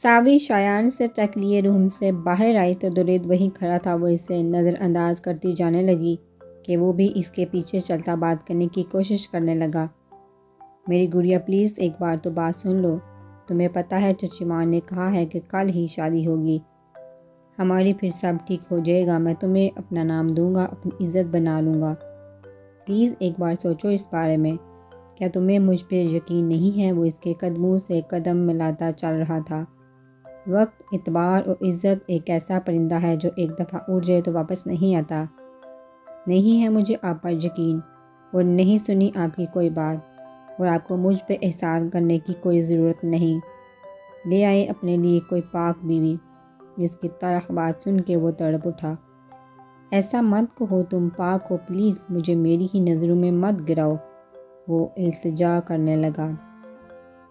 ساوی شایان سے چیک لیے روم سے باہر آئی تو درید وہیں کھڑا تھا۔ وہ اسے نظر انداز کرتی جانے لگی کہ وہ بھی اس کے پیچھے چلتا بات کرنے کی کوشش کرنے لگا۔ میری گڑیا پلیز ایک بار تو بات سن لو۔ تمہیں پتہ ہے چچی ماں نے کہا ہے کہ کل ہی شادی ہوگی، ہماری پھر سب ٹھیک ہو جائے گا، میں تمہیں اپنا نام دوں گا، اپنی عزت بنا لوں گا۔ پلیز ایک بار سوچو اس بارے میں، کیا تمہیں مجھ پہ یقین نہیں ہے؟ وہ اس کے قدموں سے قدم ملاتا چل رہا تھا۔ وقت، اعتبار اور عزت ایک ایسا پرندہ ہے جو ایک دفعہ اڑ جائے تو واپس نہیں آتا۔ نہیں ہے مجھے آپ پر یقین، اور نہیں سنی آپ کی کوئی بات، اور آپ کو مجھ پہ احسان کرنے کی کوئی ضرورت نہیں۔ لے آئے اپنے لیے کوئی پاک بیوی۔ جس کی تلخ بات سن کے وہ تڑپ اٹھا۔ ایسا مت کہو، تم پاک ہو، پلیز مجھے میری ہی نظروں میں مت گراؤ۔ وہ التجا کرنے لگا۔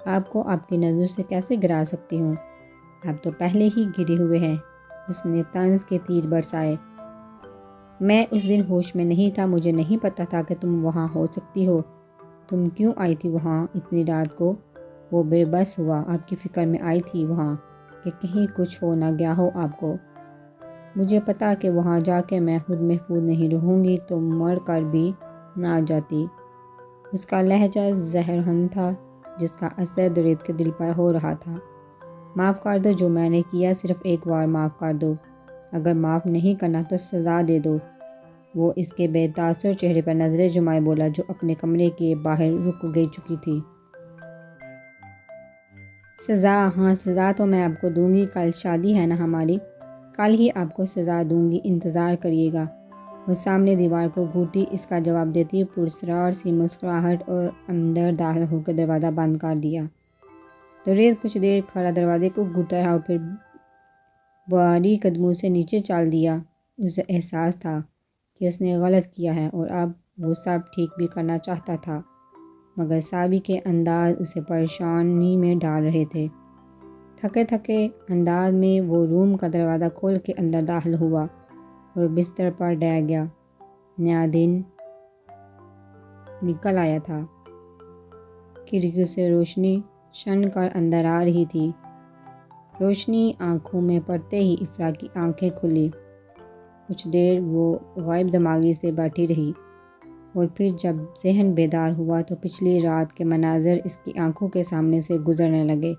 آپ کو آپ کی نظروں سے کیسے گرا سکتی ہوں؟ آپ تو پہلے ہی گرے ہوئے ہیں۔ اس نے طنز کے تیر برسائے۔ میں اس دن ہوش میں نہیں تھا، مجھے نہیں پتہ تھا کہ تم وہاں ہو سکتی ہو۔ تم کیوں آئی تھی وہاں اتنی رات کو؟ وہ بے بس ہوا۔ آپ کی فکر میں آئی تھی وہاں کہ کہیں کچھ ہو نہ گیا ہو آپ کو۔ مجھے پتا کہ وہاں جا کے میں خود محفوظ نہیں رہوں گی تو مر کر بھی نہ جاتی۔ اس کا لہجہ زہرہن تھا جس کا اثر درید کے دل پر ہو رہا تھا۔ معاف کر دو جو میں نے کیا، صرف ایک بار معاف کر دو۔ اگر معاف نہیں کرنا تو سزا دے دو۔ وہ اس کے بے تاثر چہرے پر نظریں جمائے بولا جو اپنے کمرے کے باہر رک گئی چکی تھی۔ سزا؟ ہاں سزا تو میں آپ کو دوں گی، کل شادی ہے نا ہماری، کل ہی آپ کو سزا دوں گی، انتظار کریے گا۔ وہ سامنے دیوار کو گھورتی اس کا جواب دیتی پراسرار سی مسکراہٹ اور اندر داخل ہو کے دروازہ بند کر دیا۔ درید کچھ دیر کھڑا دروازے کو گھورتا رہا اور پھر بھاری قدموں سے نیچے چل دیا۔ اسے احساس تھا کہ اس نے غلط کیا ہے اور اب وہ سب ٹھیک بھی کرنا چاہتا تھا، مگر ساوی کے انداز اسے پریشانی میں ڈال رہے تھے۔ تھکے تھکے انداز میں وہ روم کا دروازہ کھول کے اندر داخل ہوا اور بستر پر لیٹ گیا۔ نیا دن نکل آیا تھا۔ کھڑکیوں سے روشنی چھن کر اندر آ رہی تھی۔ روشنی آنکھوں میں پڑتے ہی افرا کی آنکھیں کھلی۔ کچھ دیر وہ غائب دماغی سے بیٹھی رہی اور پھر جب ذہن بیدار ہوا تو پچھلی رات کے مناظر اس کی آنکھوں کے سامنے سے گزرنے لگے۔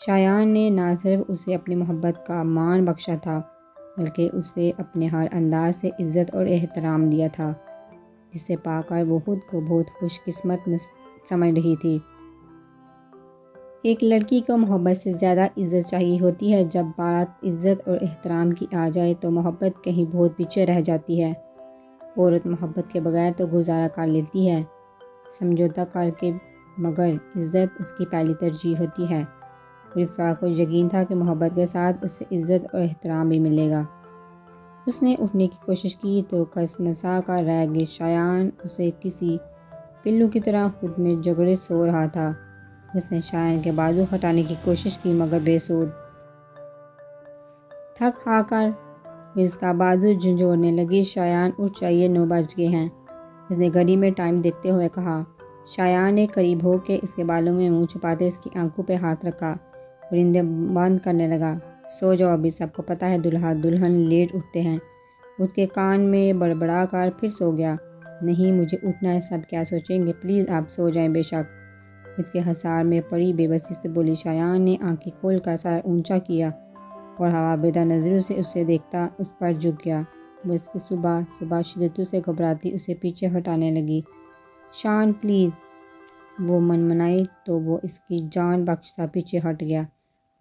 شایان نے نہ صرف اسے اپنی محبت کا مان بخشا تھا بلکہ اسے اپنے ہر انداز سے عزت اور احترام دیا تھا، جسے پا کر وہ خود کو بہت خوش قسمت سمجھ رہی تھی۔ ایک لڑکی کو محبت سے زیادہ عزت چاہیے ہوتی ہے۔ جب بات عزت اور احترام کی آ جائے تو محبت کہیں بہت پیچھے رہ جاتی ہے۔ عورت محبت کے بغیر تو گزارا کر لیتی ہے، سمجھوتا کر کے، مگر عزت اس کی پہلی ترجیح ہوتی ہے، اور افرا کو یقین تھا کہ محبت کے ساتھ اسے عزت اور احترام بھی ملے گا۔ اس نے اٹھنے کی کوشش کی تو کسمسا کر رہ گئی۔ شایان اسے کسی پلو کی طرح خود میں جگڑے سو رہا تھا۔ اس نے شایان کے بازو ہٹانے کی کوشش کی مگر بے سود۔ تھک ہار کر وہ اس کا بازو جھنجھوڑنے لگی۔ شایان اٹھ جائیے، 9 بج گئے ہیں، اس نے گھڑی میں ٹائم دیکھتے ہوئے کہا۔ شایان نے قریب ہو کے اس کے بالوں میں منہ چھپاتے اس کی آنکھوں پہ ہاتھ رکھا اور انہیں بند کرنے لگا۔ سو جاؤ ابھی، سب کو پتہ ہے دلہا دلہن لیٹ اٹھتے ہیں۔ اس کے کان میں بڑبڑا کر پھر سو گیا۔ نہیں مجھے اٹھنا ہے، سب کیا سوچیں گے، پلیز آپ سو جائیں بے شک۔ اس کے حصار میں پڑی بے بسی سے بولی۔ شایان نے آنکھیں کھول کر سر اونچا کیا اور ہوا بیدار نظروں سے اسے دیکھتا اس پر جھک گیا۔ وہ اس کی صبح شدت سے گھبراتی اسے پیچھے ہٹانے لگی۔ شان پلیز، وہ منمنائی تو وہ اس کی جان بخش سا پیچھے ہٹ گیا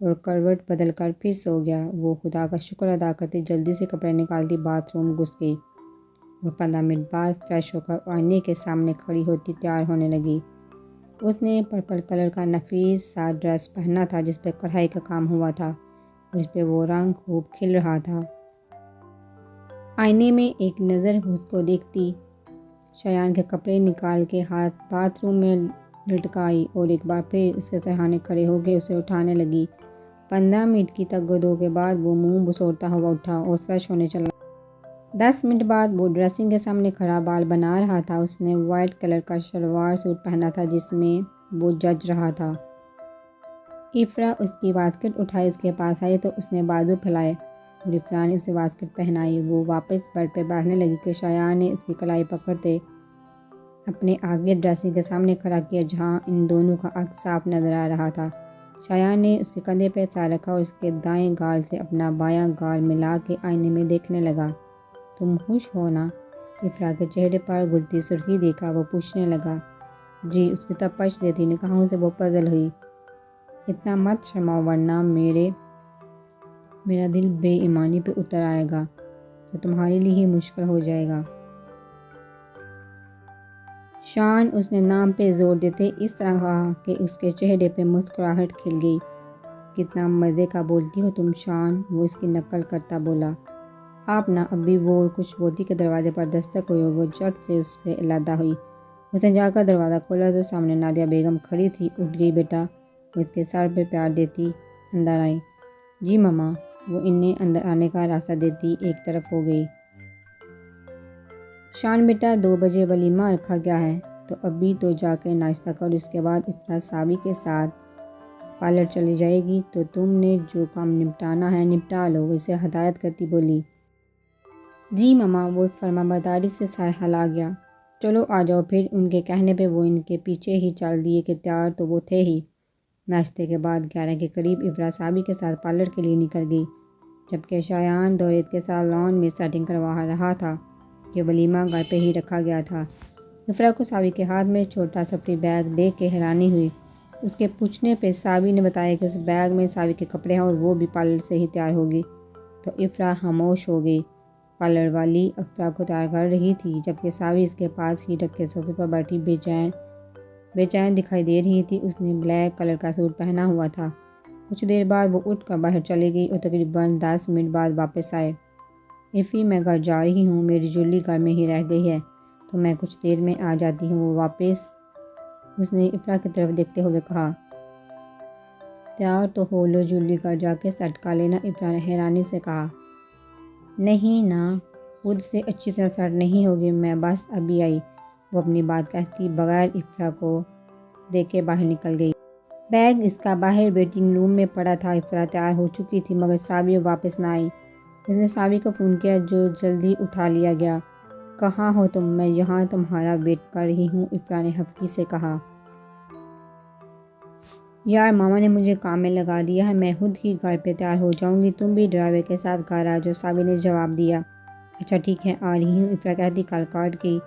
اور کروٹ بدل کر پھر سو گیا۔ وہ خدا کا شکر ادا کرتی جلدی سے کپڑے نکالتی باتھ روم گھس گئی اور 15 منٹ بعد فریش ہو کر آئینے کے سامنے کھڑی ہوتی تیار ہونے لگی۔ اس نے پرپل کلر کا نفیس سا ڈریس پہنا تھا جس پہ کڑھائی کا کام ہوا تھا اور اس پہ وہ رنگ خوب کھل رہا تھا۔ آئینے میں ایک نظر خود کو دیکھتی شایان کے کپڑے نکال کے ہاتھ باتھ روم میں لٹکائی اور ایک بار پھر اس کے سرہانے کھڑے ہو کے اسے اٹھانے لگی۔ 15 منٹ کی تگ و دو کے بعد وہ منہ بسوڑتا ہوا اٹھا اور فریش ہونے چلا۔ 10 منٹ بعد وہ ڈریسنگ کے سامنے کھڑا بال بنا رہا تھا۔ اس نے وائٹ کلر کا شلوار سوٹ پہنا تھا جس میں وہ جچ رہا تھا۔ افرا اس کی واسکٹ اٹھائی اس کے پاس آئی تو اس نے بازو پھیلائے اور افرا نے اسے واسکٹ پہنائی۔ وہ واپس بیڈ پہ بیٹھنے لگی کہ شایان نے اس کی کلائی پکڑتے اپنے آگے ڈریسنگ کے سامنے کھڑا کیا جہاں ان دونوں کا عکس صاف نظر آ رہا تھا۔ شایان نے اس کے کندھے پہ سر رکھا اور اس کے دائیں گال سے اپنا بایاں گال ملا کے آئینے میں دیکھنے لگا۔ تم خوش ہو نا؟ افرا کے چہرے پر گلتی سرخی دیکھا وہ پوچھنے لگا۔ جی، اس کی تپش دیتی نگاہوں سے وہ پزل ہوئی۔ اتنا مت شرماؤ ورنہ میرا دل بے ایمانی پہ اتر آئے گا تو تمہارے لیے ہی مشکل ہو جائے گا۔ شان، اس نے نام پہ زور دیتے اس طرح کہا کہ اس کے چہرے پہ مسکراہٹ کھل گئی۔ کتنا مزے کا بولتی ہو تم شان، وہ اس کی نقل کرتا بولا۔ آپ نہ ابھی وہ اور کچھ بولتی کہ دروازے پر دستک ہوئی اور وہ جھٹ سے اس سے علیحدہ ہوئی۔ اس نے جا کر دروازہ کھولا تو سامنے نادیہ بیگم کھڑی تھی۔ اٹھ گئی بیٹا، وہ اس کے سر پہ پیار دیتی اندر آئی۔ جی ماما، وہ انہیں اندر آنے کا راستہ دیتی ایک طرف ہو گئی۔ شان بیٹا، 2 بجے ولیمہ رکھا گیا ہے تو ابھی تو جا کے ناشتہ کر، اس کے بعد افرا صابی کے ساتھ پارلر چلی جائے گی تو تم نے جو کام نپٹانا ہے نپٹا لو، اسے ہدایت کرتی بولی۔ جی ماما، وہ فرما برداری سے سر ہلا گیا۔ چلو آ جاؤ پھر۔ ان کے کہنے پہ وہ ان کے پیچھے ہی چل دیے کہ تیار تو وہ تھے ہی۔ ناشتے کے بعد 11 کے قریب افرا صابی کے ساتھ پارلر کے لیے نکل گئی، جبکہ شایان دورید کے ساتھ لان میں سیٹنگ کروا رہا تھا کہ ولیمہ گھر پہ ہی رکھا گیا تھا۔ افرا کو صابی کے ہاتھ میں چھوٹا سفری بیگ دیکھ کے حیرانی ہوئی۔ اس کے پوچھنے پہ صابی نے بتایا کہ اس بیگ میں صابی کے کپڑے ہیں اور وہ بھی پارلر سے ہی تیار ہوگی، تو افرا خاموش ہو گئی۔ پارلر والی افرا کو تیار کر رہی تھی جبکہ صابی اس کے پاس ہی رکھے صوفے پر بیٹھی بے چین دکھائی دے رہی تھی۔ اس نے بلیک کلر کا سوٹ پہنا ہوا تھا۔ کچھ دیر بعد وہ اٹھ کر باہر چلی گئی اور تقریباً 10 منٹ بعد واپس آئے۔ افی، میں گھر جا رہی ہوں، میری جولی گھر میں ہی رہ گئی ہے تو میں کچھ دیر میں آ جاتی ہوں۔ وہ واپس اس نے افرا کی طرف دیکھتے ہوئے کہا۔ تیار تو ہو لو، جولی گھر جا کے سیٹ کر لینا، افرا نے حیرانی سے کہا۔ نہیں نا، خود سے اچھی طرح سیٹ نہیں ہوگی، میں بس ابھی آئی، وہ اپنی بات کہتی بغیر افرا کو دیکھے باہر نکل گئی۔ بیگ اس کا باہر ویٹنگ روم میں پڑا تھا۔ افرا تیار ہو چکی تھی مگر صابی واپس نہ آئی۔ اس نے صابی کو فون کیا جو جلدی اٹھا لیا گیا۔ کہاں ہو تم؟ میں یہاں تمہارا ویٹ کر رہی ہوں، افرا نے ہفکی سے کہا۔ یار ماما نے مجھے کام میں لگا دیا ہے، میں خود ہی گھر پہ تیار ہو جاؤں گی، تم بھی ڈرائیور کے ساتھ گھر آ جاؤ، صابی نے جواب دیا۔ اچھا ٹھیک ہے، آ رہی ہوں، افرا کہتی کال کاٹ گئی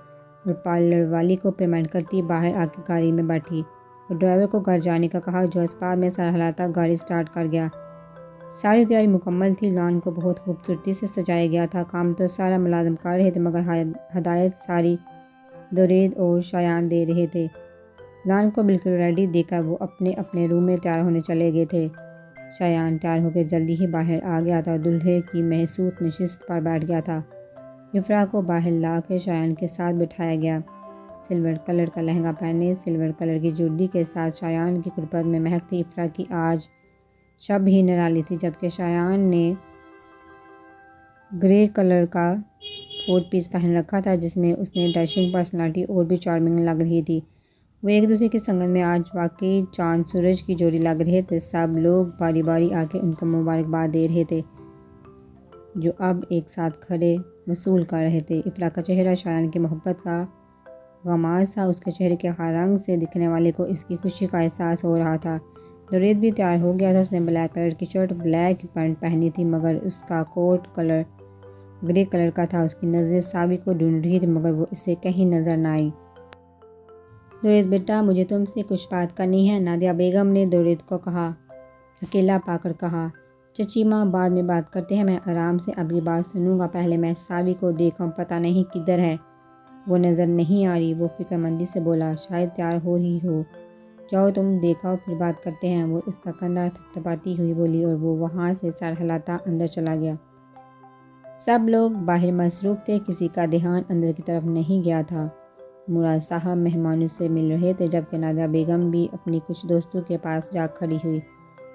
اور پارلر والی کو پیمنٹ کرتی باہر آ کے گاڑی میں بیٹھی اور ڈرائیور کو گھر جانے کا کہا جو اسپاٹ میں سر ہلاتا گاڑی سٹارٹ کر گیا۔ ساری تیاری مکمل تھی، لان کو بہت خوبصورتی سے سجایا گیا تھا۔ کام تو سارا ملازم کر رہے تھے مگر ہدایت ساری دورید اور شایان دے رہے تھے۔ لان کو بالکل ریڈی دیکھ کر وہ اپنے اپنے روم میں تیار ہونے چلے گئے تھے۔ شایان تیار ہو کے جلدی ہی باہر آ گیا تھا، دولہے کی محسوس نشست پر بیٹھ گیا تھا۔ افرا کو باہر لا کے شایان کے ساتھ بٹھایا گیا۔ سلور کلر کا لہنگا پہنے، سلور کلر کی جولی کے ساتھ شایان کی قربت میں مہکتی افرا کی آج شب ہی نرالی تھی، جبکہ شایان نے گرے کلر کا کوٹ پیس پہن رکھا تھا جس میں اس نے ڈیشنگ پرسنالٹی اور بھی چارمنگ لگ رہی تھی۔ وہ ایک دوسرے کی سنگت میں آج واقعی چاند سورج کی جوڑی لگ رہے تھے۔ سب لوگ باری باری آ کے ان کو مبارکباد دے رہے تھے جو اب ایک ساتھ کھڑے وصول کر رہے تھے۔ افرا کا چہرہ شایان کی محبت کا غماز تھا، اس کے چہرے کے ہر رنگ سے دکھنے والے کو اس کی خوشی کا احساس ہو رہا تھا۔ دورید بھی تیار ہو گیا تھا، اس نے بلیک کلر کی شرٹ بلیک پینٹ پہنی تھی مگر اس کا کوٹ کلر گرے کلر کا تھا۔ اس کی نظریں صابی کو ڈھونڈ رہی تھی مگر وہ اسے کہیں نظر نہ آئی۔ دورید بیٹا، مجھے تم سے کچھ بات کرنی ہے، نادیہ بیگم نے دورید کو کہا، اکیلا پا کر کہا۔ چچی ماں، بعد میں بات کرتے ہیں، میں آرام سے ابھی بات سنوں گا، پہلے میں صابی کو دیکھوں، پتہ نہیں کدھر ہے، وہ نظر نہیں آ رہی، وہ فکر مندی سے بولا۔ شاید تیار ہو رہی ہو، جاؤ تم دیکھو پھر بات کرتے ہیں، وہ اس کا کندھا تھپتھپاتی ہوئی بولی اور وہ وہاں سے سر ہلاتا اندر چلا گیا۔ سب لوگ باہر مصروف تھے، کسی کا دھیان اندر کی طرف نہیں گیا تھا۔ مراد صاحب مہمانوں سے مل رہے تھے جبکہ نادیہ بیگم بھی اپنی کچھ دوستوں کے پاس جا کھڑی ہوئی۔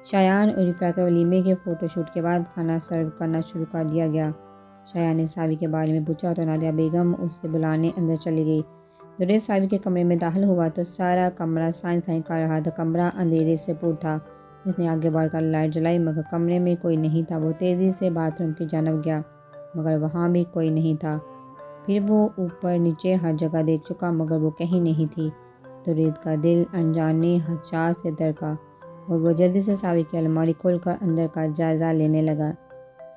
شایان اور افرا کے ولیمے کے فوٹو شوٹ کے بعد کھانا سرو کرنا شروع کر دیا گیا۔ شایان نے صابی کے بارے میں پوچھا تو نادیہ بیگم اس سے بلانے اندر چلی گئی۔ دورید صابی کے کمرے میں داخل ہوا تو سارا کمرہ سائیں سائیں کر رہا تھا، کمرہ اندھیرے سے پر تھا اس نے آگے بڑھ کر لائٹ جلائی مگر کمرے میں کوئی نہیں تھا۔ وہ تیزی سے باتھ روم کی جانب گیا مگر وہاں بھی کوئی نہیں تھا۔ پھر وہ اوپر نیچے ہر جگہ دیکھ چکا مگر وہ کہیں نہیں تھی۔ درید کا دل انجانے حساس سے دھڑکا اور وہ جلدی سے ساوی کی الماری کھول کر اندر کا جائزہ لینے لگا۔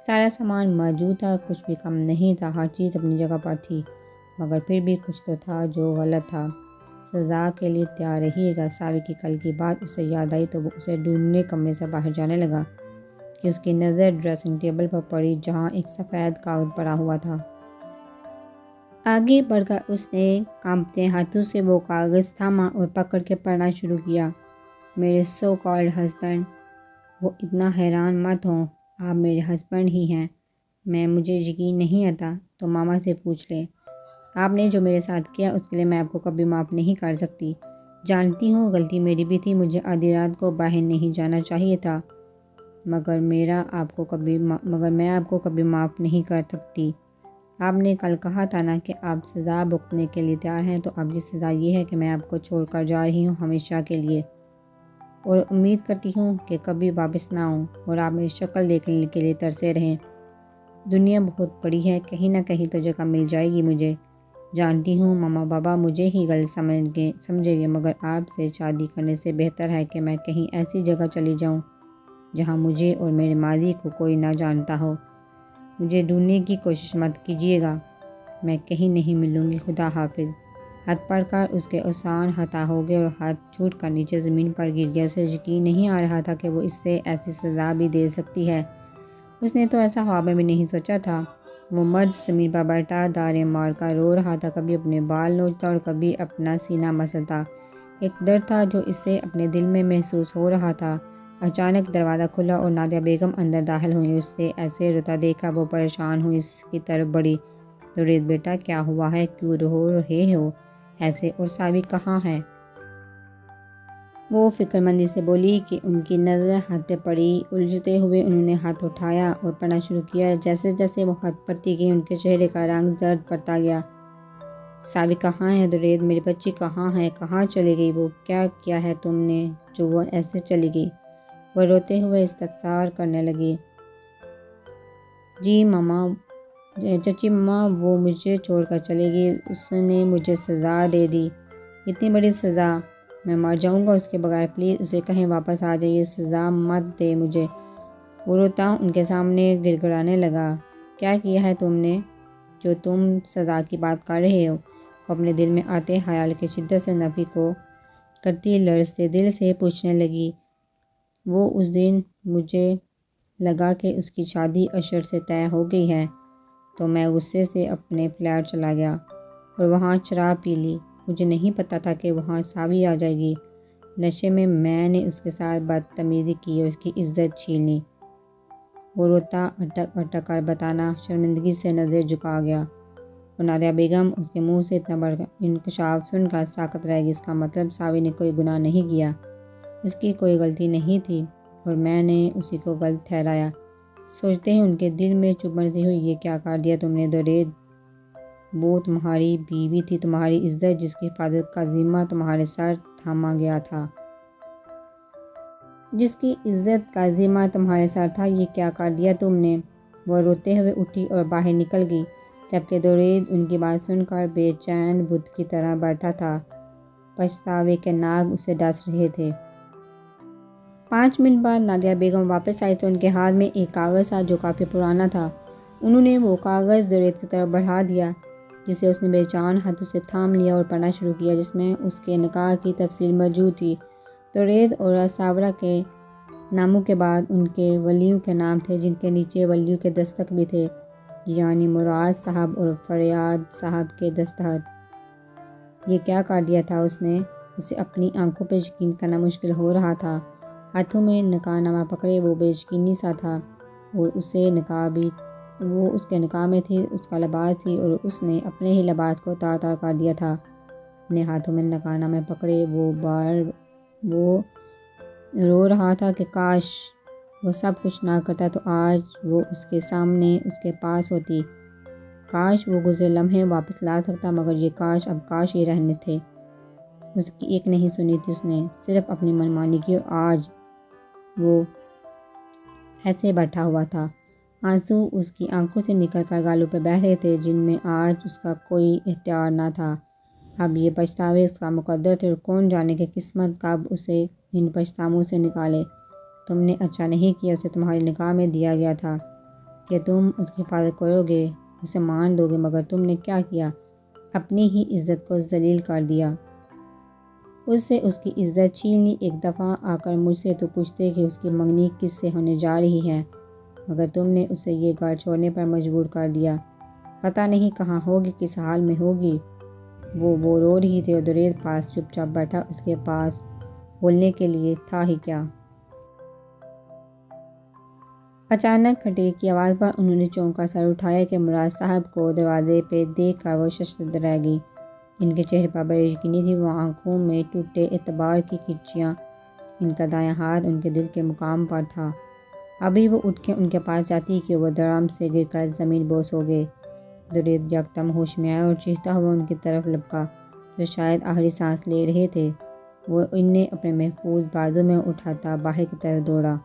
سارا سامان موجود تھا، کچھ بھی کم نہیں تھا، ہر چیز اپنی جگہ پر تھی مگر پھر بھی کچھ تو تھا جو غلط تھا۔ سزا کے لیے تیار رہیے گا۔ ساوی کی کل کی بات اسے یاد آئی تو وہ اسے ڈھونڈنے کمرے سے باہر جانے لگا کہ اس کی نظر ڈریسنگ ٹیبل پر پڑی جہاں ایک سفید کاغذ پڑا ہوا تھا۔ آگے بڑھ کر اس نے کانپتے ہاتھوں سے وہ کاغذ تھاما اور پکڑ کے پڑھنا شروع کیا۔ میرے سو کالڈ ہسبینڈ، وہ اتنا حیران مت ہوں، آپ میرے ہسبینڈ ہی ہیں۔ مجھے یقین نہیں آتا تو ماما سے پوچھ لیں۔ آپ نے جو میرے ساتھ کیا اس کے لیے میں آپ کو کبھی معاف نہیں کر سکتی۔ جانتی ہوں غلطی میری بھی تھی، مجھے آدھی رات کو باہر نہیں جانا چاہیے تھا مگر میں آپ کو کبھی معاف نہیں کر سکتی۔ آپ نے کل کہا تھا نا کہ آپ سزا بھگتنے کے لیے تیار ہیں، تو اب کی سزا یہ ہے کہ میں آپ کو چھوڑ کر جا رہی ہوں ہمیشہ کے لیے، اور امید کرتی ہوں کہ کبھی واپس نہ آؤں اور آپ میری شکل دیکھنے کے لیے ترسے رہیں۔ دنیا بہت بڑی ہے، کہیں نہ کہیں تو جگہ مل جائے گی مجھے۔ جانتی ہوں ماما بابا مجھے ہی غلط سمجھیں گے مگر آپ سے شادی کرنے سے بہتر ہے کہ میں کہیں ایسی جگہ چلی جاؤں جہاں مجھے اور میرے ماضی کو کوئی نہ جانتا ہو۔ مجھے ڈھونڈنے کی کوشش مت کیجیے گا، میں کہیں نہیں ملوں گی، خدا حافظ۔ ہاتھ پڑھ کر اس کے اوسان ہتا ہو گئے اور ہاتھ چھوٹ کر نیچے زمین پر گر گیا۔ اسے یقین نہیں آ رہا تھا کہ وہ اس سے ایسی سزا بھی دے سکتی ہے۔ اس نے تو ایسا خواب میں بھی نہیں سوچا تھا۔ وہ مرد زمین پر بیٹھا داریں مار کر رو رہا تھا، کبھی اپنے بال نوچتا اور کبھی اپنا سینہ مسلتا۔ ایک درد تھا جو اسے اپنے دل میں محسوس ہو رہا تھا۔ اچانک دروازہ کھلا اور نادیہ بیگم اندر داخل ہوئی۔ اسے ایسے روتا دیکھا وہ پریشان ہوئی، اس کی طرف بڑھی۔ درید بیٹا کیا ہوا ہے، کیوں رو رہے ہو ایسے، اور ساوی کہاں ہے؟ وہ فکر مندی سے بولی کہ ان کی نظر ہاتھ پہ پڑی۔ الجھتے ہوئے انہوں نے ہاتھ اٹھایا اور پڑھنا شروع کیا۔ جیسے جیسے وہ ہاتھ پڑھتی گئی ان کے چہرے کا رنگ زرد پڑتا گیا۔ ساوی کہاں ہے درید، میری بچی کہاں ہے، کہاں چلی گئی وہ، کیا کیا ہے تم نے جو وہ ایسے چلی گئی؟ وہ روتے ہوئے استفسار کرنے لگی۔ جی ماما، چچی ماما، وہ مجھے چھوڑ کر چلی گئی، اس نے مجھے سزا دے دی، اتنی بڑی سزا، میں مر جاؤں گا اس کے بغیر، پلیز اسے کہیں واپس آ جائیے، سزا مت دے مجھے۔ وہ روتا ان کے سامنے گڑ گڑانے لگا۔ کیا کیا ہے تم نے جو تم سزا کی بات کر رہے ہو؟ وہ اپنے دل میں آتے خیال کی شدت سے نفی کو کرتی لرزتے دل سے پوچھنے لگی۔ وہ اس دن مجھے لگا کہ اس کی شادی اشر سے طے ہو گئی ہے تو میں غصے سے اپنے فلیٹ چلا گیا اور وہاں شراب پی لی۔ مجھے نہیں پتہ تھا کہ وہاں ساوی آ جائے گی۔ نشے میں نے اس کے ساتھ بدتمیزی کی اور اس کی عزت چھین لی۔ وہ روتا اٹک اٹک کر بتانا شرمندگی سے نظر جھکا گیا اور نادیہ بیگم اس کے منہ سے اتنا بڑا انکشاف سن کر ساکت رہ گئی۔ اس کا مطلب ساوی نے کوئی گناہ نہیں کیا، اس کی کوئی غلطی نہیں تھی اور میں نے اسی کو غلط ٹھہرایا۔ سوچتے ہی ان کے دل میں چبھن سی ہوئی، یہ کیا کر دیا تم نے درید، وہ تمہاری بیوی تھی، تمہاری عزت جس کی حفاظت کا ذمہ تمہارے سر تھاما گیا تھا، جس کی عزت کا ذمہ تمہارے سر تھا، یہ کیا کر دیا تم نے؟ وہ روتے ہوئے اٹھی اور باہر نکل گئی جبکہ درید ان کی بات سن کر بے چین بت کی طرح بیٹھا تھا۔ پچھتاوے کے ناگ اسے ڈس رہے تھے۔ 5 منٹ بعد نادیہ بیگم واپس آئی تو ان کے ہاتھ میں ایک کاغذ تھا جو کافی پرانا تھا۔ انہوں نے وہ کاغذ درید کی طرف بڑھا دیا جسے اس نے بے جان ہاتھوں سے تھام لیا اور پڑھنا شروع کیا، جس میں اس کے نکاح کی تفصیل موجود تھی۔ درید اور ساورہ کے ناموں کے بعد ان کے ولیوں کے نام تھے جن کے نیچے ولیوں کے دستخط بھی تھے، یعنی مراد صاحب اور فریاد صاحب کے دستخط۔ یہ کیا کر دیا تھا اس نے؟ اسے اپنی آنکھوں پہ یقین کرنا مشکل ہو رہا تھا۔ ہاتھوں میں نکاح نامہ پکڑے وہ بے یقینی سا تھا، اور وہ اس کے نکاح میں تھی، اس کا لباس تھی اور اس نے اپنے ہی لباس کو تار تار کر دیا تھا۔ اپنے ہاتھوں میں نکاح نامے پکڑے وہ رو رہا تھا کہ کاش وہ سب کچھ نہ کرتا تو آج وہ اس کے سامنے اس کے پاس ہوتی، کاش وہ گزرے لمحے واپس لا سکتا، مگر یہ کاش اب کاش ہی رہنے تھے۔ اس کی ایک نہیں سنی تھی اس نے، صرف اپنی منمانی کی، اور آج وہ ایسے بیٹھا ہوا تھا، آنسو اس کی آنکھوں سے نکل کر گالوں پہ بہہ رہے تھے جن میں آج اس کا کوئی اختیار نہ تھا۔ اب یہ پچھتاوے اس کا مقدر تھے اور کون جانے کہ قسمت کب اسے ان پچھتاووں سے نکالے۔ تم نے اچھا نہیں کیا، اسے تمہاری نکاح میں دیا گیا تھا کہ تم اس کی حفاظت کرو گے، اسے مان دو گے، مگر تم نے کیا کیا؟ اپنی ہی عزت کو ذلیل کر دیا۔ اس سے اس کی عزت چھین لی۔ ایک دفعہ آ کر مجھ سے تو پوچھتے کہ اس کی منگنی کس سے ہونے جا رہی ہے، مگر تم نے اسے یہ گھر چھوڑنے پر مجبور کر دیا۔ پتہ نہیں کہاں ہوگی، کس حال میں ہوگی۔ وہ رو رہی تھی اور درید پاس چپ چاپ بیٹھا، اس کے پاس بولنے کے لیے تھا ہی کیا۔ اچانک کھٹیک کی آواز پر انہوں نے چونک کر سر اٹھایا کہ مراد صاحب کو دروازے پہ دیکھ کر وہ ششدر رہ گئی۔ ان کے چہرے پر بے یقینی تھی، وہ آنکھوں میں ٹوٹے اعتبار کی کرچیاں۔ ان کا دایاں ہاتھ ان کے دل کے مقام پر تھا۔ ابھی وہ اٹھ کے ان کے پاس جاتی کہ وہ دھڑام سے گر کر زمین بوس ہو گئے۔ درید یکدم ہوش میں آیا اور چیختا ہوا ان کی طرف لپکا، جو شاید آخری سانس لے رہے تھے۔ وہ انہیں اپنے محفوظ بازو میں اٹھاتا باہر کی طرف دوڑا۔